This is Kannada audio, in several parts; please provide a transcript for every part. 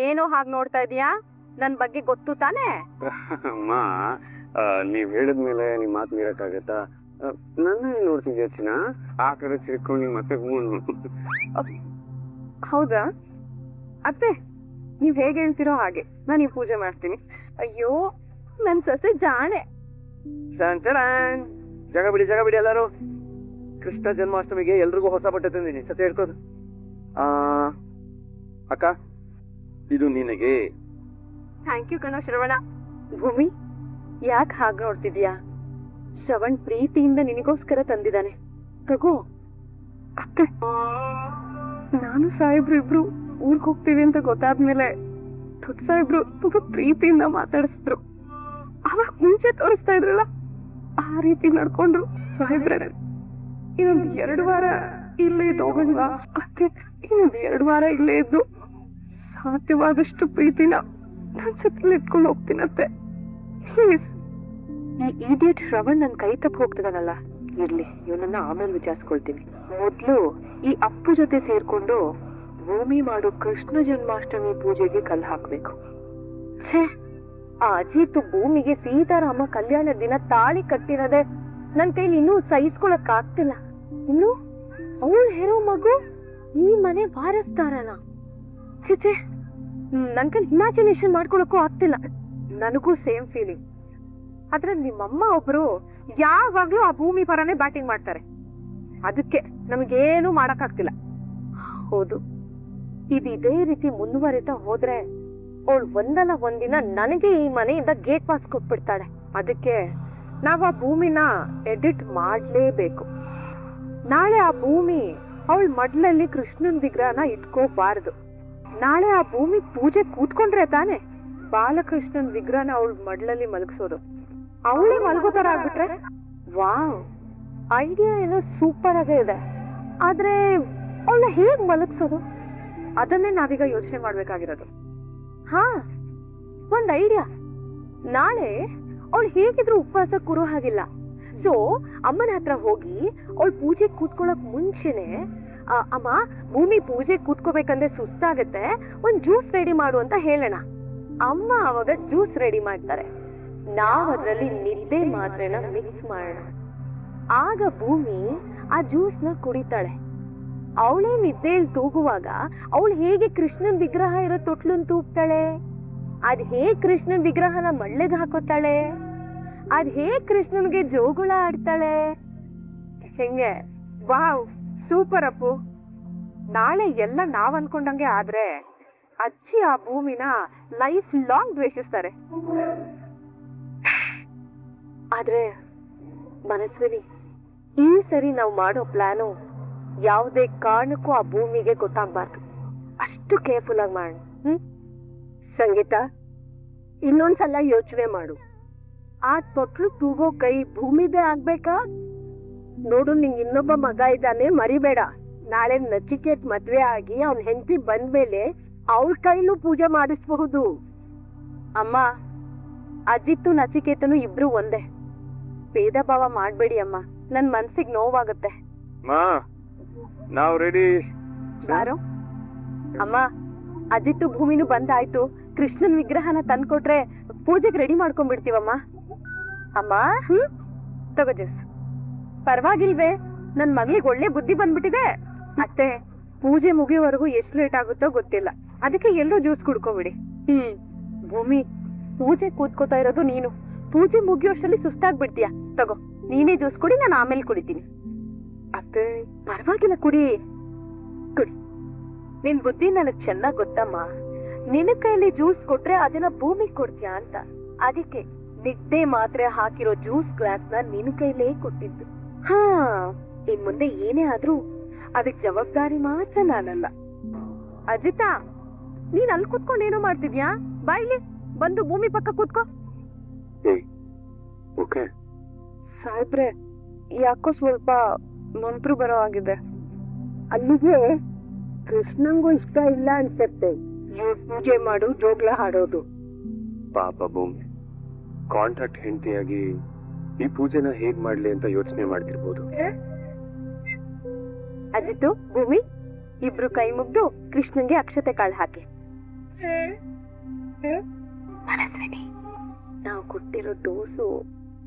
ಏನೋ ಹಾಗೆ ನೋಡ್ತಾ ಇದೀಯಾ? ನನ್ ಬಗ್ಗೆ ಗೊತ್ತು ತಾನೇ? ಅಮ್ಮ ನೀವ್ ಹೇಳಿದ್ಮೇಲೆ ನಿಮ್ ಮಾತು ಮೀರಕ್ಕಾಗತ್ತಾ? ನನ್ನ ನೋಡ್ತಿದ್ಯಾ ಚಿನ್ನ? ಆ ಕಡೆ ತಿರ್ಕೊಂಡು ಮತ್ತೆ ಹೌದಾ ಅತ್ತೆ, ನೀವ್ ಹೇಗೆ ಹೇಳ್ತಿರೋ ಹಾಗೆ ನಾನು ಈ ಪೂಜೆ ಮಾಡ್ತೀನಿ. ಅಯ್ಯೋ ನನ್ ಸೊಸೆ ಜಾಣೆ. ಜಾಗ ಬಿಡಿ ಎಲ್ಲಾರು. ಕೃಷ್ಣ ಜನ್ಮಾಷ್ಟಮಿಗೆ ಎಲ್ರಿಗೂ ಹೊಸ ಬಟ್ಟೆ ತಂದಿನಿ, ಸತ್ಯ ಹೇಳ್ಕೋದು. ಅಕ್ಕ ಇದು ನಿನಗೆ. ಥ್ಯಾಂಕ್ ಯು ಕಣೋ ಶ್ರವಣ. ಭೂಮಿ ಯಾಕೆ ಹಾಗೆ ನೋಡ್ತಿದ್ಯಾ? ಶ್ರವಣ್ ಪ್ರೀತಿಯಿಂದ ನಿನಗೋಸ್ಕರ ತಂದಿದ್ದಾನೆ, ತಗೋ. ಅತ್ತೆ, ನಾನು ಸಾಹೇಬ್ರು ಇಬ್ರು ಊರ್ಗ್ ಹೋಗ್ತೀವಿ ಅಂತ ಗೊತ್ತಾದ್ಮೇಲೆ ದೊಡ್ಡ ಸಾಹೇಬ್ರು ತುಂಬಾ ಪ್ರೀತಿಯಿಂದ ಮಾತಾಡಿಸಿದ್ರು. ಅವಾಗ ಮುಂಚೆ ತೋರಿಸ್ತಾ ಇದ್ರಲ್ಲ, ಆ ರೀತಿ ನಡ್ಕೊಂಡ್ರು ಸಾಹೇಬ್ರೆ. ಇನ್ನೊಂದ್ 2 ವಾರ ಇಲ್ಲೇ ತಗೊಂಡ್ವಾ ಅತ್ತೆ? ಇನ್ನೊಂದ್ 2 ವಾರ ಇಲ್ಲೇ ಇದ್ದು ಸಾಧ್ಯವಾದಷ್ಟು ಪ್ರೀತಿನ ನನ್ ಜೊತೆಲಿ ಇಟ್ಕೊಂಡು ಹೋಗ್ತೀನತ್ತೆ, ಪ್ಲೀಸ್. ಈ ಇಡಿಯಟ್ ಶ್ರವಣ್ ನನ್ ಕೈ ತಪ್ಪ ಹೋಗ್ತದನಲ್ಲ, ಇರ್ಲಿ, ಇವನನ್ನ ಆಮೇಲೆ ವಿಚಾರಿಸ್ಕೊಳ್ತೀನಿ. ಮೊದ್ಲು ಈ ಅಪ್ಪು ಜೊತೆ ಸೇರ್ಕೊಂಡು ಭೂಮಿ ಮಾಡೋ ಕೃಷ್ಣ ಜನ್ಮಾಷ್ಟಮಿ ಪೂಜೆಗೆ ಕಲ್ಲು ಹಾಕ್ಬೇಕು. ಛೇ, ಆ ಅಜಿತ್ ಭೂಮಿಗೆ ಸೀತಾರಾಮ ಕಲ್ಯಾಣ ದಿನ ತಾಳಿ ಕಟ್ಟಿರೋದೆ ನನ್ ಕೈಲಿ ಇನ್ನೂ ಸಹಿಸ್ಕೊಳಕ್ ಆಗ್ತಿಲ್ಲ. ಇನ್ನು ಅವಳು ಹೆರೋ ಮಗು ಈ ಮನೆ ವಾರಸ್ದಾರನ? ಛೇ, ನನ್ ಕೈಲಿ ಇಮ್ಯಾಜಿನೇಷನ್ ಮಾಡ್ಕೊಳಕ್ಕೂ ಆಗ್ತಿಲ್ಲ. ನನಗೂ ಸೇಮ್ ಫೀಲಿಂಗ್. ಅದ್ರಲ್ಲಿ ನಿಮ್ಮಮ್ಮ ಒಬ್ರು ಯಾವಾಗ್ಲೂ ಆ ಭೂಮಿ ಪರನೇ ಬ್ಯಾಟಿಂಗ್ ಮಾಡ್ತಾರೆ. ಅದಕ್ಕೆ ನಮಗೇನು ಮಾಡಕ್ ಆಗ್ತಿಲ್ಲ. ಹೌದು, ಇದೇ ರೀತಿ ಮುಂದುವರಿತಾ ಹೋದ್ರೆ ಅವಳು ಒಂದಲ್ಲ ಒಂದಿನ ನನಗೆ ಈ ಮನೆಯಿಂದ ಗೇಟ್ ಪಾಸ್ ಕೊಟ್ಬಿಡ್ತಾಳೆ. ಅದಕ್ಕೆ ನಾವ್ ಆ ಭೂಮಿನ ಎಡಿಟ್ ಮಾಡ್ಲೇಬೇಕು. ನಾಳೆ ಆ ಭೂಮಿ ಅವಳ ಮಡ್ಲಲ್ಲಿ ಕೃಷ್ಣನ್ ವಿಗ್ರಹನ ಇಟ್ಕೋಬಾರ್ದು. ನಾಳೆ ಆ ಭೂಮಿ ಪೂಜೆ ಕೂತ್ಕೊಂಡ್ರೆ ತಾನೆ ಬಾಲಕೃಷ್ಣನ್ ವಿಗ್ರಹನ ಅವಳ ಮಡ್ಲಲ್ಲಿ ಮಲಗಿಸೋದು. ಅವಳೇ ಮಲಗೋತರ ಆಗ್ಬಿಟ್ರೆ ವಾವ್, ಐಡಿಯಾ ಏನೋ ಸೂಪರ್ ಆಗೇ ಇದೆ. ಆದ್ರೆ ಅವಳ ಹೇಗ್ ಮಲಗಿಸೋದು, ಅದನ್ನೇ ನಾವೀಗ ಯೋಚನೆ ಮಾಡ್ಬೇಕಾಗಿರೋದು. ಹಾ, ಒಂದ್ ಐಡಿಯಾ. ನಾಳೆ ಅವಳು ಹೇಗಿದ್ರು ಉಪವಾಸ ಕೂರೋ ಹಾಗಿಲ್ಲ. ಸೊ ಅಮ್ಮನ ಹತ್ರ ಹೋಗಿ ಅವಳು ಪೂಜೆ ಕೂತ್ಕೊಳ್ಳೋಕ್ ಮುಂಚೆನೆ, ಅಮ್ಮ ಭೂಮಿ ಪೂಜೆ ಕೂತ್ಕೋಬೇಕಂದ್ರೆ ಸುಸ್ತಾಗತ್ತೆ, ಒಂದ್ ಜ್ಯೂಸ್ ರೆಡಿ ಮಾಡು ಅಂತ ಹೇಳೋಣ. ಅಮ್ಮ ಅವಾಗ ಜ್ಯೂಸ್ ರೆಡಿ ಮಾಡ್ತಾರೆ. ನಾವ್ ಅದ್ರಲ್ಲಿ ನಿದ್ದೆ ಮಾತ್ರೆನ ಮಿಕ್ಸ್ ಮಾಡೋಣ. ಆಗ ಭೂಮಿ ಆ ಜ್ಯೂಸ್ ನ ಕುಡಿತಾಳೆ. ಅವಳೇ ನಿದ್ದೆಯಲ್ಲಿ ತೂಗುವಾಗ ಅವಳು ಹೇಗೆ ಕೃಷ್ಣನ್ ವಿಗ್ರಹ ಇರೋ ತೊಟ್ಲನ್ ತೂಗ್ತಾಳೆ? ಅದ್ ಹೇಗ್ ಕೃಷ್ಣನ್ ವಿಗ್ರಹನ ಮಳ್ಳೆಗೆ ಹಾಕೋತಾಳೆ? ಅದ್ ಹೇಗ್ ಕೃಷ್ಣನ್ಗೆ ಜೋಗುಳ ಆಡ್ತಾಳೆ? ಹೆಂಗೆ? Wow, super Appu. ನಾಳೆ ಎಲ್ಲ ನಾವ್ ಅನ್ಕೊಂಡಂಗೆ ಆದ್ರೆ ಅಜ್ಜಿ ಆ ಭೂಮಿನ ಲೈಫ್ ಲಾಂಗ್ ದ್ವೇಷಿಸ್ತಾರೆ. ಆದ್ರೆ ಮನಸ್ವಿನಿ, ಈ ಸರಿ ನಾವು ಮಾಡೋ ಪ್ಲಾನು ಯಾವುದೇ ಕಾರಣಕ್ಕೂ ಆ ಭೂಮಿಗೆ ಗೊತ್ತಾಗ್ಬಾರ್ದು. ಅಷ್ಟು ಕೇರ್ಫುಲ್ ಆಗಿ ಮಾಡೋಣ. ಸಂಗೀತ, ಇನ್ನೊಂದ್ಸಲ ಯೋಚನೆ ಮಾಡು. ಆ ತೊಟ್ಲು ತೂಗೋ ಕೈ ಭೂಮಿದೇ ಆಗ್ಬೇಕಾ? ನೋಡು, ನಿಂಗೆ ಇನ್ನೊಬ್ಬ ಮಗ ಇದ್ದಾನೆ, ಮರಿಬೇಡ. ನಾಳೆ ನಚಿಕೇತ್ ಮದ್ವೆ ಆಗಿ ಅವನ್ ಹೆಂಡತಿ ಬಂದ್ಮೇಲೆ ಅವಳ ಕೈಲೂ ಪೂಜೆ ಮಾಡಿಸಬಹುದು. ಅಮ್ಮ, ಅಜಿತ್ತು ನಚಿಕೇತನು ಇಬ್ರು ಒಂದೇ. ಭೇದ ಭಾವ ಮಾಡ್ಬೇಡಿ ಅಮ್ಮ, ನನ್ ಮನ್ಸಿಗೆ ನೋವಾಗುತ್ತೆ. ನಾವ್ ರೆಡಿ. ಯಾರು? ಅಮ್ಮ, ಅಜಿತ್ತು ಭೂಮಿನೂ ಬಂದಾಯ್ತು. ಕೃಷ್ಣನ್ ವಿಗ್ರಹನ ತಂದ್ಕೊಟ್ರೆ ಪೂಜೆಗೆ ರೆಡಿ ಮಾಡ್ಕೊಂಡ್ಬಿಡ್ತೀವಮ್ಮ. ಅಮ್ಮ, ತಗೋ ಜ್ಯೂಸ್. ಪರವಾಗಿಲ್ವೇ, ನನ್ ಮಗಳಿಗೆ ಒಳ್ಳೆ ಬುದ್ಧಿ ಬಂದ್ಬಿಟ್ಟಿದೆ. ಅತ್ತೆ, ಪೂಜೆ ಮುಗಿಯೋವರೆಗೂ ಎಷ್ಟು ಲೇಟ್ ಆಗುತ್ತೋ ಗೊತ್ತಿಲ್ಲ, ಅದಕ್ಕೆ ಎಲ್ಲರೂ ಜ್ಯೂಸ್ ಕುಡ್ಕೊಬಿಡಿ. ಭೂಮಿ, ಪೂಜೆ ಕೂತ್ಕೋತಾ ಇರೋದು ನೀನು. ಪೂಜೆ ಮುಗಿಯೋಷ್ಟರಲ್ಲಿ ಸುಸ್ತಾಗ್ಬಿಡ್ತೀಯ. ತಗೋ, ನೀನೇ ಜ್ಯೂಸ್ ಕುಡಿ, ನಾನು ಆಮೇಲೆ ಕುಡಿತೀನಿ. ಅತ್ತೆ, ಪರವಾಗಿಲ್ಲ, ಕುಡಿ. ನಿನ್ ಬುದ್ಧಿ ನನಗ್ ಚೆನ್ನಾಗ್ ಗೊತ್ತಮ್ಮ. ನಿನ್ನ ಕೈಯಲ್ಲಿ ಜ್ಯೂಸ್ ಕೊಟ್ರೆ ಅದನ್ನ ಭೂಮಿಗೆ ಕೊಡ್ತೀಯ ಅಂತ. ಅದಕ್ಕೆ ನಿದ್ದೆ ಮಾತ್ರೆ ಹಾಕಿರೋ ಜ್ಯೂಸ್ ಗ್ಲಾಸ್ ನ ನಿನ್ ಕೈಲೇ ಕೊಟ್ಟಿದ್ದು. ಹಾ, ಇನ್ ಮುಂದೆ ಏನೇ ಆದ್ರೂ ಅದಕ್ ಜವಾಬ್ದಾರಿ ಮಾತ್ರ ನಾನಲ್ಲ. ಅಜಿತಾ, ನೀನ್ ಅಲ್ಲಿ ಕೂತ್ಕೊಂಡು ಏನೋ ಮಾಡ್ತಿದ್ಯಾ? ಬಾಯ್ಲಿ ಬಂದು ಭೂಮಿ ಪಕ್ಕ ಕೂತ್ಕೋ. ಸಾಹೇಬ್ರೆ, ಯಾಕೋ ಸ್ವಲ್ಪ ಮಂಪ್ರು ಬರೋ ಆಗಿದೆ. ಅಲ್ಲಿಗೆ ಕೃಷ್ಣಂಗೂ ಇಷ್ಟ ಇಲ್ಲ ಅನ್ಸತ್ತೆ ಪೂಜೆ ಮಾಡು, ಜೋಗ್ಲ ಹಾಡೋದು. ಪಾಪ ಭೂಮಿ ಕಾಂಟ್ರಾಕ್ಟ್ ಹೆಂಡತಿಯಾಗಿ ಈ ಪೂಜೆನ ಹೇಗ್ ಮಾಡ್ಲಿ ಅಂತ ಯೋಚನೆ ಮಾಡ್ತಿರ್ಬೋದು. ಅಜಿತು, ಭೂಮಿ, ಇಬ್ರು ಕೈ ಮುಗ್ದು ಕೃಷ್ಣನ್ಗೆ ಅಕ್ಷತೆ ಕಾಳು ಹಾಕಿ. ಮನಸ್ವಿನಿ, ನಾವು ಕೊಟ್ಟಿರೋ ಡೋಸು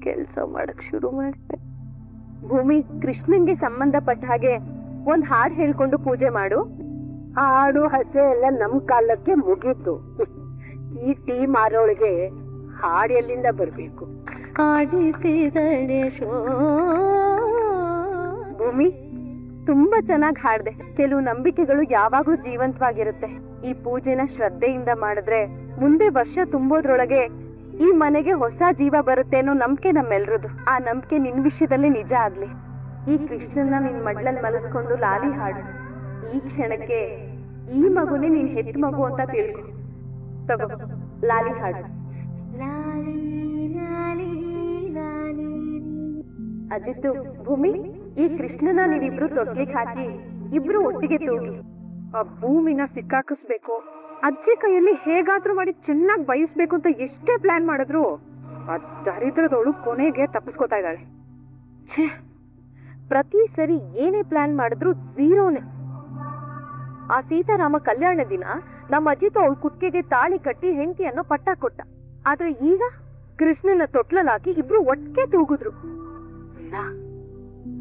ಕೆಲಸ ಮಾಡಕ್ ಶುರು ಮಾಡುತ್ತೆ. ಭೂಮಿ, ಕೃಷ್ಣನ್ಗೆ ಸಂಬಂಧಪಟ್ಟ ಹಾಗೆ ಒಂದ್ ಹಾಡು ಹೇಳ್ಕೊಂಡು ಪೂಜೆ ಮಾಡು. ಹಾಡು ಹಸೆ ಎಲ್ಲ ನಮ್ ಕಾಲಕ್ಕೆ ಮುಗೀತು. ಈ ಟೀ ಮಾರೋಳಿಗೆ ಹಾಡು ಎಲ್ಲಿಂದ ಬರ್ಬೇಕು? ಭೂಮಿ, ತುಂಬಾ ಚೆನ್ನಾಗಿ ಹಾಡ್ದೆ. ಕೆಲವು ನಂಬಿಕೆಗಳು ಯಾವಾಗ್ಲೂ ಜೀವಂತವಾಗಿರುತ್ತೆ. ಈ ಪೂಜೆನ ಶ್ರದ್ಧೆಯಿಂದ ಮಾಡಿದ್ರೆ ಮುಂದೆ ವರ್ಷ ತುಂಬೋದ್ರೊಳಗೆ ಈ ಮನೆಗೆ ಹೊಸ ಜೀವ ಬರುತ್ತೆ ಅನ್ನೋ ನಂಬಿಕೆ ನಮ್ಮೆಲ್ರದು. ಆ ನಂಬಿಕೆ ನಿನ್ ವಿಷಯದಲ್ಲಿ ನಿಜ ಆಗ್ಲಿ. ಈ ಕೃಷ್ಣನ್ನ ನಿನ್ ಮಡ್ಲಲ್ಲಿ ಮಲಸ್ಕೊಂಡು ಲಾಲಿ ಹಾಡು. ಈ ಕ್ಷಣಕ್ಕೆ ಈ ಮಗುನೇ ನಿನ್ ಹೆತ್ತ ಮಗು ಅಂತ ತಿಳ್ಕೊ. ತಗೋ ಲಾಲಿ ಹಾಡು. ಅಜಿತ್ತು, ಭೂಮಿ, ಈ ಕೃಷ್ಣನ ನೀವಿಬ್ರು ತೊಟ್ಲಿಗೆ ಹಾಕಿ ಇಬ್ರು ಒಟ್ಟಿಗೆ ತೂಗಿ ಆ ಭೂಮಿನ ಸಿಕ್ಕಾಕಿಸ್ಬೇಕು. ಅಜ್ಜಿ ಕೈಯಲ್ಲಿ ಹೇಗಾದ್ರೂ ಮಾಡಿ ಚೆನ್ನಾಗಿ ಬಯಸ್ಬೇಕು ಅಂತ ಎಷ್ಟೇ ಪ್ಲಾನ್ ಮಾಡಿದ್ರು ಆ ದರಿದ್ರದವಳು ಕೊನೆಗೆ ತಪ್ಪಿಸ್ಕೊತಾ ಇದ್ದಾಳೆ. ಛೇ, ಪ್ರತಿ ಸರಿ ಏನೇ ಪ್ಲಾನ್ ಮಾಡಿದ್ರು ಝೀರೋನೆ. ಆ ಸೀತಾರಾಮ ಕಲ್ಯಾಣ ದಿನ ನಮ್ಮ ಅಜ್ಜಿತು ಅವಳು ಕುತ್ತಿಗೆಗೆ ತಾಳಿ ಕಟ್ಟಿ ಹೆಂಡತಿಯನ್ನು ಪಟ್ಟ ಕೊಟ್ಟ. ಆದ್ರೆ ಈಗ ಕೃಷ್ಣನ ತೊಟ್ಲಲ್ಲಾಕಿ ಇಬ್ರು ಒಟ್ಟಿಗೆ ತೂಗುದ್ರು.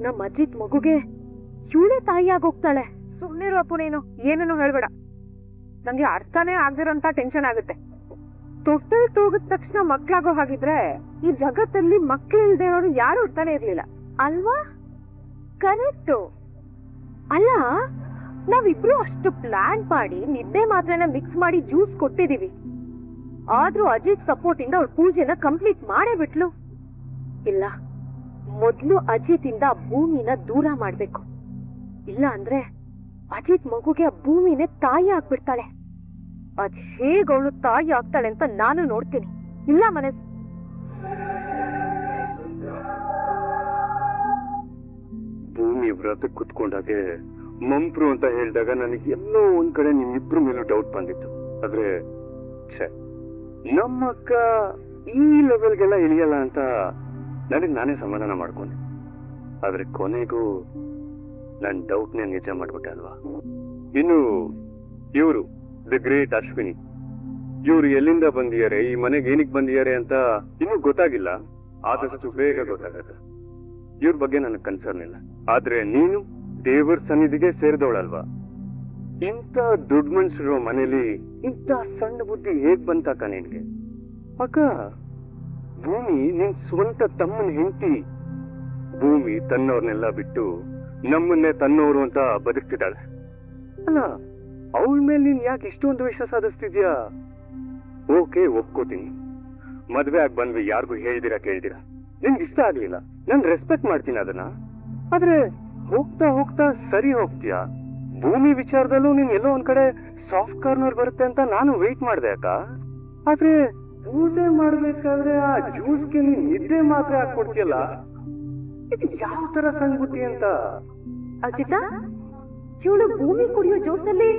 ನಮ್ಮ ಅಜ್ಜಿತ್ ಮಗುಗೆ ಇವಳೇ ತಾಯಿಯಾಗೋಗ್ತಾಳೆ. ಸುಮ್ನಿರು ಅಪ್ಪು, ನೀನು ಏನನ್ನು ಹೇಳ್ಬೇಡ. ನಂಗೆ ಅರ್ಥನೇ ಆಗದಿರೋಂತ ಟೆನ್ಷನ್ ಆಗುತ್ತೆ. ತೊಟ್ಟಲ್ ತೂಗಿದ ತಕ್ಷಣ ಮಕ್ಳಾಗೋ ಹಾಗಿದ್ರೆ ಈ ಜಗತ್ತಲ್ಲಿ ಮಕ್ಳಿಲ್ದೇ ಇರೋರು ಯಾರು ಇರ್ತಾನೆ ಇರ್ಲಿಲ್ಲ ಅಲ್ವಾ? ಕರೆಕ್ಟು. ಅಲ್ಲ, ನಾವಿಬ್ರು ಅಷ್ಟು ಪ್ಲಾನ್ ಮಾಡಿ ನಿದ್ದೆ ಮಾತ್ರನ ಮಿಕ್ಸ್ ಮಾಡಿ ಜ್ಯೂಸ್ ಕೊಟ್ಟಿದೀವಿ. ಆದ್ರೂ ಅಜಿತ್ ಸಪೋರ್ಟ್ ಇಂದ ಅವ್ಳ ಪೂಜೆನ ಕಂಪ್ಲೀಟ್ ಮಾಡೇ ಬಿಟ್ಲು. ಇಲ್ಲ, ಮೊದ್ಲು ಅಜಿತ್ ಇಂದ ಭೂಮಿನ ದೂರ ಮಾಡ್ಬೇಕು. ಇಲ್ಲ ಅಂದ್ರೆ ಅಜಿತ್ ಮಗುಗೆ ಆ ಭೂಮಿನೇ ತಾಯಿ ಆಗ್ಬಿಡ್ತಾಳೆ. ಅದ್ ಹೇಗ್ ಅವಳು ತಾಯಿ ಆಗ್ತಾಳೆ ಅಂತ ನಾನು ನೋಡ್ತೀನಿ. ಇಲ್ಲ ಮನಸ್ ಭೂಮಿ ವ್ರತಕ್ಕೆ ಕುತ್ಕೊಂಡಾಗೆ ಮಂಪ್ರು ಅಂತ ಹೇಳಿದಾಗ ನನಗೆ ಎಲ್ಲೋ ಒಂದ್ ಕಡೆ ನಿಮ್ಮಿಬ್ರು ಮೇಲೂ ಡೌಟ್ ಬಂದಿತ್ತು. ಆದ್ರೆ ಛೆ, ನಮ್ಮಕ್ಕ ಈ ಲೆವೆಲ್ಗೆಲ್ಲ ಇಳಿಯಲ್ಲ ಅಂತ ನನಗೆ ನಾನೇ ಸಮಾಧಾನ ಮಾಡ್ಕೊಂಡೆ. ಆದ್ರೆ ಕೊನೆಗೂ ನನ್ ಡೌಟ್ನೇ ನಿಜ ಮಾಡ್ಬಿಟ್ಟೆ ಅಲ್ವಾ? ಇನ್ನು ಇವರು ದಿ ಗ್ರೇಟ್ ಅಶ್ವಿನಿ, ಇವ್ರು ಎಲ್ಲಿಂದ ಬಂದಿದ್ದಾರೆ, ಈ ಮನೆಗೆ ಏನಕ್ಕೆ ಬಂದಿದ್ದಾರೆ ಅಂತ ಇನ್ನೂ ಗೊತ್ತಾಗಿಲ್ಲ. ಆದಷ್ಟು ಬೇಗ ಗೊತ್ತಾಗತ್ತೆ. ಇವ್ರ ಬಗ್ಗೆ ನನಗೆ ಕನ್ಸರ್ನ್ ಇಲ್ಲ. ಆದ್ರೆ ನೀನು ದೇವರ ಸನ್ನಿಧಿಗೆ ಸೇರಿದವಳಲ್ವಾ? ಇಂಥ ದೊಡ್ಡ ಮನುಷ್ಯರು ಮನೇಲಿ ಇಂಥ ಸಣ್ಣ ಬುದ್ಧಿ ಹೇಗ್ ಬಂತಾಕ ನಿನ್ಗೆ? ಅಕ್ಕ, ಭೂಮಿ ನಿನ್ ಸ್ವಂತ ತಮ್ಮನ ಹೆಂಡತಿ. ಭೂಮಿ ತನ್ನವ್ರನ್ನೆಲ್ಲ ಬಿಟ್ಟು ನಮ್ಮನ್ನೇ ತನ್ನೋರು ಅಂತ ಬದುಕ್ತಿದ್ದಾಳೆ. ಅಲ್ಲ, ಅವಳ ಮೇಲೆ ನೀನ್ ಯಾಕೆ ಇಷ್ಟೊಂದು ವಿಶ್ವಾಸ ಸಾಧಿಸ್ತಿದ್ಯಾ? ಓಕೆ, ಒಪ್ಕೋತೀನಿ. ಮದ್ವೆ ಆಗಿ ಬಂದ್ವಿ, ಯಾರಿಗೂ ಹೇಳ್ದಿರಾ ಕೇಳ್ದಿರಾ. ನಿನ್ಗೆ ಇಷ್ಟ ಆಗ್ಲಿಲ್ಲ, ನಾನ್ ರೆಸ್ಪೆಕ್ಟ್ ಮಾಡ್ತೀನಿ ಅದನ್ನ. ಆದ್ರೆ ಹೋಗ್ತಾ ಹೋಗ್ತಾ ಸರಿ ಹೋಗ್ತೀಯಾ? ಭೂಮಿ ವಿಚಾರದಲ್ಲೂ ನೀನ್ ಎಲ್ಲೋ ಒಂದ್ ಕಡೆ ಸಾಫ್ಟ್ ಕಾರ್ನರ್ ಬರುತ್ತೆ ಅಂತ ನಾನು ವೇಟ್ ಮಾಡ್ದೆ ಅಕ್ಕ. ಆದ್ರೆ ಪೂಜೆ ಮಾಡ್ಬೇಕಾದ್ರೆ ಆ ಜ್ಯೂಸ್ಗೆ ನೀನ್ ನಿದ್ದೆ ಮಾತ್ರ ಹಾಕೊಡ್ತೀಯಲ್ಲ, ಇದು ಯಾವ ತರ ಸಣ್ಣ ಬುದ್ಧಿ ಅಂತ? ಅಜಿತಾ, ಇವಳು ಭೂಮಿ ಕುಡಿಯೋ ಜ್ಯೂಸಲ್ಲಿ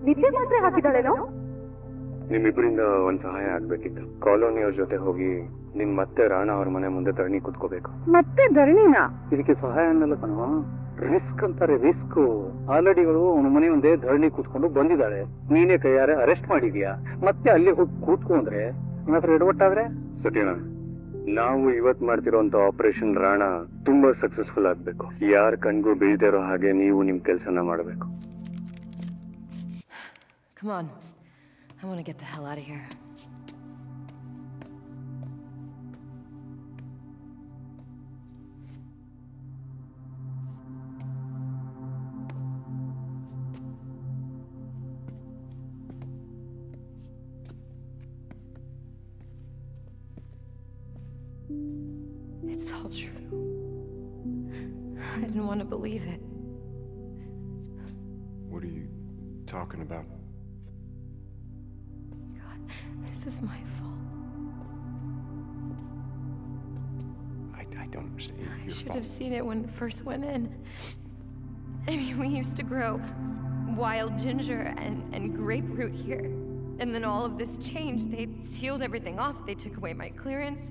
ನಿದ್ದೆ ಮಾತ್ರ ಹಾಕಿದಾಳೇನೋ? ನಿಮ್ಮಿಬ್ಬರಿಂದ ಒಂದ್ ಸಹಾಯ ಆಗ್ಬೇಕಿತ್ತು. ಕಾಲೋನಿಯವ್ರ ಜೊತೆ ಹೋಗಿ ನಿನ್ ಮತ್ತೆ ರಾಣ ಅವ್ರ ಮನೆ ಮುಂದೆ ಧರಣಿ ಕುತ್ಕೋಬೇಕು. ಮತ್ತೆ ಧರಣಿನಾ? ಇದಕ್ಕೆ ಸಹಾಯ ಅನ್ನಲ್ಲ ಕಣವ, ರಿಸ್ಕ್ ಅಂತಾರೆ. ರಿಸ್ಕ್ ಆಲ್ರೆಡಿಗಳು ಅವನ ಮನೆ ಮುಂದೆ ಧರಣಿ ಕೂತ್ಕೊಂಡು ಬಂದಿದ್ದಾಳೆ. ನೀನೇ ಕೈಯಾರೆ ಅರೆಸ್ಟ್ ಮಾಡಿದ್ಯಾ. ಮತ್ತೆ ಅಲ್ಲಿ ಹೋಗಿ ಕೂತ್ಕೊಂಡ್ರೆ ಏನಾದ್ರೂ ಎಡವಟ್ಟಾದ್ರೆ? ಸತ್ಯನಾ, ನಾವು ಇವತ್ ಮಾಡ್ತಿರೋಂತ ಆಪರೇಷನ್ ರಾಣ ತುಂಬಾ ಸಕ್ಸಸ್ಫುಲ್ ಆಗ್ಬೇಕು. ಯಾರ ಕಣ್ಗೂ ಬೀಳ್ದೇ ಇರೋ ಹಾಗೆ ನೀವು ನಿಮ್ ಕೆಲ್ಸನ ಮಾಡ್ಬೇಕು. Come on. I want to get the hell out of here. It's all true. I didn't want to believe it. What are you talking about? God, this is my fault. I don't understand. I should have seen it when it first went in. I mean, we used to grow wild ginger and grapefruit here. And then all of this changed. They sealed everything off. They took away my clearance.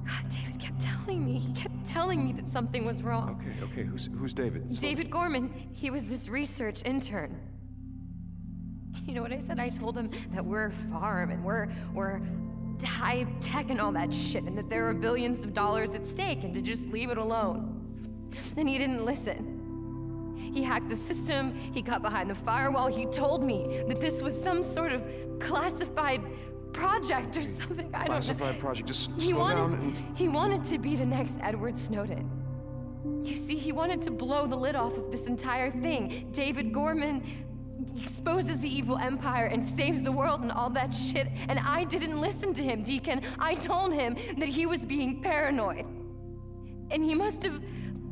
God, David kept telling me. He kept telling me that something was wrong. Okay. Who's David? David Gorman. He was this research intern. You know what I said? I told him that we're a farm and we're high tech and all that shit, and that there are billions of dollars at stake, and to just leave it alone. Then he didn't listen. He hacked the system, he got behind the firewall, he told me that this was some sort of classified project or something. I don't know. Classified project. Just He slow down and... wanted to be the next Edward Snowden. You see, he wanted to blow the lid off of this entire thing. David Gorman exposes the evil empire and saves the world and all that shit, and I didn't listen to him, Deacon. I told him that he was being paranoid. And he must have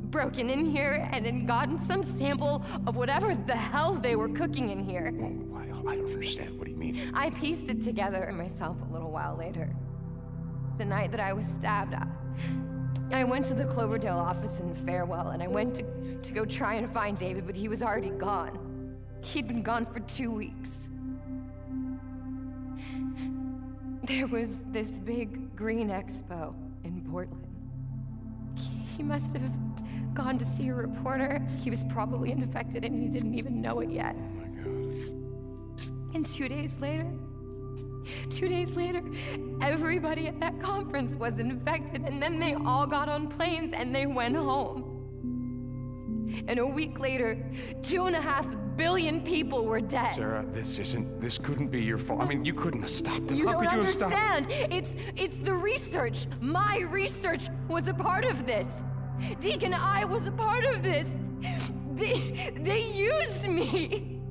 broken in here and then gotten some sample of whatever the hell they were cooking in here. Well, I don't understand. What do you mean? I pieced it together myself a little while later. The night that I was stabbed, I went to the Cloverdale office in Farewell, and I went to go try and find David, but he was already gone. He'd been gone for 2 weeks. There was this big green expo in Portland. He must have gone to see a reporter. He was probably infected and he didn't even know it yet. Oh my God. And 2 days later, everybody at that conference was infected, and then they all got on planes and they went home. And a week later, 2.5 billion people were dead. Sarah, this couldn't be your fault. I mean, you couldn't have stopped them. You How don't could you have stopped? understand. It's the research. My research was a part of this. Deacon, I was a part of this. They used me.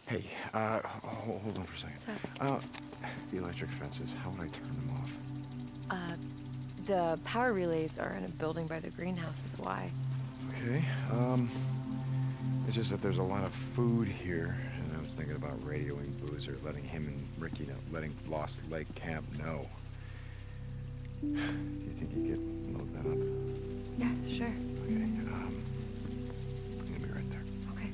Hey, hold on for a second. The electric fences, how would I turn them off? The power relays are in a building by the greenhouse is why. Okay, it's just that there's a lot of food here, and I was thinking about radioing Boozer, letting him and Ricky know, letting Lost Lake Camp know. Do you think you could load that up? Yeah, sure. Okay, I'm gonna be right there. Okay.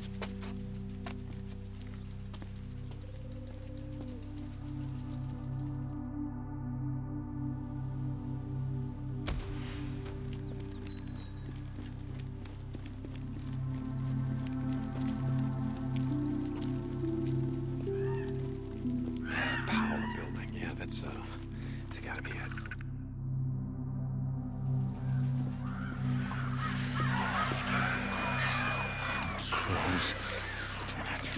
Power building, yeah, it's gotta be it. Crows. Damn it.